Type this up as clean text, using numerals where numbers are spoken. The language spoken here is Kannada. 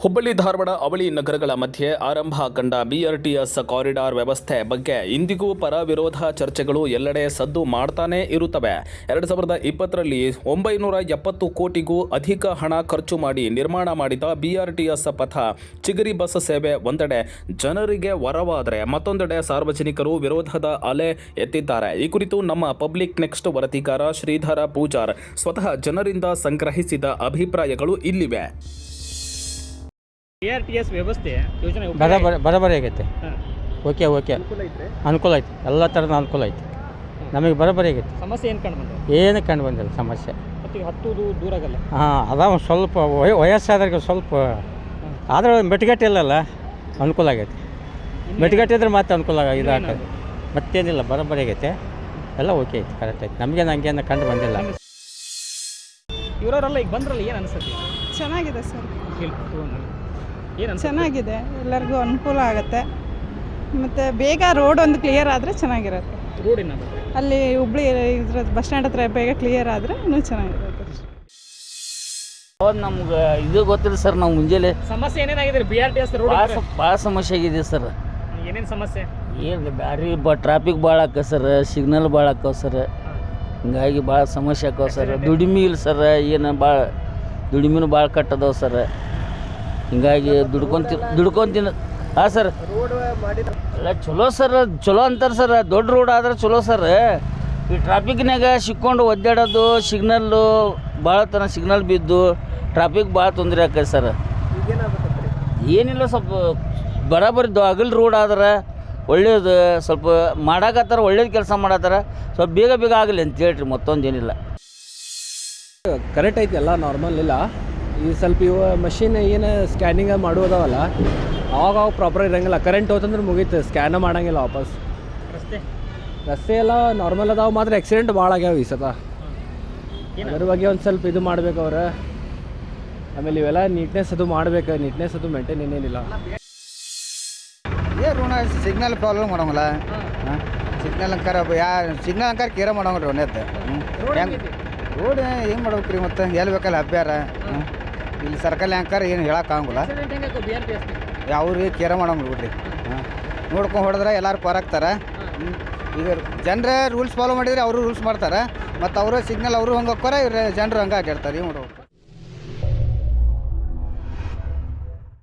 ಹುಬ್ಬಳ್ಳಿ ಧಾರವಾಡ ಅವಳಿ ನಗರಗಳ ಮಧ್ಯೆ ಆರಂಭ ಕಂಡ ಬಿಆರ್ಟಿಎಸ್ ಕಾರಿಡಾರ್ ವ್ಯವಸ್ಥೆ ಬಗ್ಗೆ ಇಂದಿಗೂ ಪರ ವಿರೋಧ ಚರ್ಚೆಗಳು ಎಲ್ಲೆಡೆ ಸದ್ದು ಮಾಡ್ತಾನೇ ಇರುತ್ತವೆ. 2020ರಲ್ಲಿ 970 ಕೋಟಿಗೂ ಅಧಿಕ ಹಣ ಖರ್ಚು ಮಾಡಿ ನಿರ್ಮಾಣ ಮಾಡಿದ ಬಿಆರ್ಟಿಎಸ್ ಪಥ ಚಿಗರಿ ಬಸ್ ಸೇವೆ ಒಂದೆಡೆ ಜನರಿಗೆ ವರವಾದರೆ ಮತ್ತೊಂದೆಡೆ ಸಾರ್ವಜನಿಕರು ವಿರೋಧದ ಅಲೆ ಎತ್ತಿದ್ದಾರೆ. ಈ ಕುರಿತು ನಮ್ಮ ಪಬ್ಲಿಕ್ ನೆಕ್ಸ್ಟ್ ವರದಿಗಾರ ಶ್ರೀಧರ ಪೂಜಾರ್ ಸ್ವತಃ ಜನರಿಂದ ಸಂಗ್ರಹಿಸಿದ ಅಭಿಪ್ರಾಯಗಳು ಇಲ್ಲಿವೆ. ಬಿಆರ್ಟಿಎಸ್ ವ್ಯವಸ್ಥೆ ಯೋಜನೆ ಬರೋಬ್ಬರಿ ಆಗೈತೆ. ಓಕೆ ಅನುಕೂಲ ಐತೆ, ಎಲ್ಲ ಥರದ ಅನುಕೂಲ ಐತೆ. ನಮಗೆ ಬರೋಬ್ಬರಿ ಆಗೈತೆ. ಸಮಸ್ಯೆ ಏನು ಕಂಡು ಬಂತು? ಏನು ಕಂಡು ಬಂದಿಲ್ಲ ಸಮಸ್ಯೆ. ಮತ್ತು ಹತ್ತುದು ದೂರ ಆಗಲ್ಲ. ಅದಾವ ಸ್ವಲ್ಪ ವಯಸ್ಸಾದ್ರಿಗೆ ಸ್ವಲ್ಪ ಆದ್ರೆ ಮೆಟ್ಗಟ್ಟೆ ಇಲ್ಲಲ್ಲ, ಅನುಕೂಲ ಆಗೈತೆ. ಮೆಟ್ಗಟ್ಟೆ ಇದ್ರೆ ಮತ್ತೆ ಅನುಕೂಲ ಇದಾಗ್ತದೆ. ಮತ್ತೇನಿಲ್ಲ, ಬರೋಬ್ಬರಿ ಆಗೈತೆ, ಎಲ್ಲ ಓಕೆ ಐತೆ, ಕರೆಕ್ಟ್ ಐತೆ. ನಮಗೇನು ಹಂಗೇನು ಕಂಡು ಬಂದಿಲ್ಲ. ಇವರವರೆಲ್ಲ ಈಗ ಬಂದ್ರಲ್ಲ, ಏನು ಅನಿಸುತ್ತೆ? ಚೆನ್ನಾಗಿದೆ ಸರ್, ಏನು ಚೆನ್ನಾಗಿದೆ, ಎಲ್ಲರಿಗೂ ಅನುಕೂಲ ಆಗುತ್ತೆ. ಮತ್ತು ಬೇಗ ರೋಡ್ ಒಂದು ಕ್ಲಿಯರ್ ಆದರೆ ಚೆನ್ನಾಗಿರುತ್ತೆ. ರೋಡ್ ಏನಾಗುತ್ತೆ ಅಲ್ಲಿ ಹುಬ್ಳಿ ಇದ್ರ ಬಸ್ ಸ್ಟ್ಯಾಂಡ್ ಹತ್ರ ಬೇಗ ಕ್ಲಿಯರ್ ಆದರೆ ಇನ್ನೂ ಚೆನ್ನಾಗಿರುತ್ತೆ. ಹೌದು, ನಮ್ಗೆ ಇದು ಗೊತ್ತಿಲ್ಲ ಸರ್. ನಾವು ಮುಂಜಾನೆ ಸಮಸ್ಯೆ ಏನೇನಾಗಿದೆ ಬಿಆರ್ಟಿಎಸ್ ರೋಡ್? ಭಾಳ ಸಮಸ್ಯೆ ಆಗಿದೆ ಸರ್. ಏನೇನು ಸಮಸ್ಯೆ? ಏನು ಬ್ಯಾರಿ ಟ್ರಾಫಿಕ್ ಭಾಳ ಆಕ ಸರ್, ಸಿಗ್ನಲ್ ಭಾಳ ಆಕವ ಸರ್. ಹಿಂಗಾಗಿ ಭಾಳ ಸಮಸ್ಯೆ ಆಕವ ಸರ್. ದುಡಿಮೆ ಇಲ್ಲ ಸರ್, ಏನು ಭಾಳ ದುಡಿಮೆನೂ ಭಾಳ ಕಟ್ಟದವ ಸರ್. ಹಿಂಗಾಗಿ ದುಡ್ಕೊಂತೀನಿ. ಹಾಂ ಸರ್, ಅಲ್ಲ ಚಲೋ ಸರ್, ಚಲೋ ಅಂತಾರೆ ಸರ್. ದೊಡ್ಡ ರೋಡ್ ಆದ್ರೆ ಚಲೋ ಸರ್. ಈ ಟ್ರಾಫಿಕ್ನಾಗ ಸಿಕ್ಕೊಂಡು ಒದ್ದಾಡೋದು, ಸಿಗ್ನಲ್ಲು ಭಾಳ ತನ ಸಿಗ್ನಲ್ ಬಿದ್ದು ಟ್ರಾಫಿಕ್ ಭಾಳ ತೊಂದರೆ ಆಕೈತೆ ಸರ್. ಏನಿಲ್ಲ, ಸ್ವಲ್ಪ ಬರಾಬರಿ ಅಗಲ್ ರೋಡ್ ಆದ್ರೆ ಒಳ್ಳೇದು. ಸ್ವಲ್ಪ ಮಾಡಾಕತ್ತಾರ, ಒಳ್ಳೇದು ಕೆಲಸ ಮಾಡತ್ತಾರ. ಸ್ವಲ್ಪ ಬೇಗ ಆಗಲಿ ಅಂತ ಹೇಳ್ರಿ, ಮತ್ತೊಂದು ಏನಿಲ್ಲ. ಕರೆಕ್ಟ್ ಐತಿ, ಎಲ್ಲ ನಾರ್ಮಲ್ ಇಲ್ಲ. ಈ ಸ್ವಲ್ಪ ಇವ ಮಷಿನ್ ಏನು ಸ್ಕ್ಯಾನಿಂಗ್ ಮಾಡೋದವಲ್ಲ, ಅವಾಗ ಪ್ರಾಪರ್ ಇರೋಂಗಿಲ್ಲ. ಕರೆಂಟ್ ಹೋತಂದ್ರೆ ಮುಗೀತು, ಸ್ಕ್ಯಾನ ಮಾಡೋಂಗಿಲ್ಲ ವಾಪಸ್. ರಸ್ತೆ ಎಲ್ಲ ನಾರ್ಮಲ್ ಅದಾವ, ಮಾತ್ರ ಆಕ್ಸಿಡೆಂಟ್ ಭಾಳ ಆಗ್ಯಾವ ಈ ಸತ. ಅದ್ರ ಬಗ್ಗೆ ಒಂದು ಸ್ವಲ್ಪ ಇದು ಮಾಡ್ಬೇಕು ಅವ್ರು. ಆಮೇಲೆ ಇವೆಲ್ಲ ನೀಟ್ನೆಸ್ ಅದು ಮಾಡ್ಬೇಕು, ನೀಟ್ನೆಸ್ ಅದು ಮೇಂಟೈನ್ ಏನೇನಿಲ್ಲ. ಸಿಗ್ನಲ್ ಪ್ರಾಬ್ಲಮ್ ಮಾಡೋಂಗಿಲ್ಲ. ಸಿಗ್ನಲ್ ಅಂಕಾರ ಸಿಗ್ನಲ್ ಅಂಕಾರ ಕೇರ ಮಾಡೋಂಗ್ರಿ ಒನ್ನೆತ್ತೆ. ರೋಡ್ ಏನು ಮಾಡ್ಬೇಕು ರೀ, ಮತ್ತೆ ಎಲ್ಲಿ ಬೇಕಲ್ಲ ಅಭ್ಯಾರ. ಇಲ್ಲಿ ಸರ್ಕಲ್ ಅಂಕಾರ ಏನು ಹೇಳೋಕ್ಕಾಗಂಗಿಲ್ಲ. ಅವ್ರಿಗೆ ಕೇರ ಮಾಡೋಂಗಿಲ್ಲ ಬಿಡ್ರಿ. ನೋಡ್ಕೊಂಡು ಹೊಡೆದ್ರೆ ಎಲ್ಲರೂ ಪಾರಾಗ್ತಾರೆ. ಈಗ ಜನರೇ ರೂಲ್ಸ್ ಫಾಲೋ ಮಾಡಿದರೆ ಅವರು ರೂಲ್ಸ್ ಮಾಡ್ತಾರೆ, ಮತ್ತು ಅವರು ಸಿಗ್ನಲ್ ಅವರು ಹಂಗೆ ಹೋಗ್ತಾರೆ, ಇವ್ರು ಜನರು ಹಂಗೆ ಅಡ್ಡಾಡ್ತಾರೆ. ಏನು ಮಾಡ್ಬೇಕು?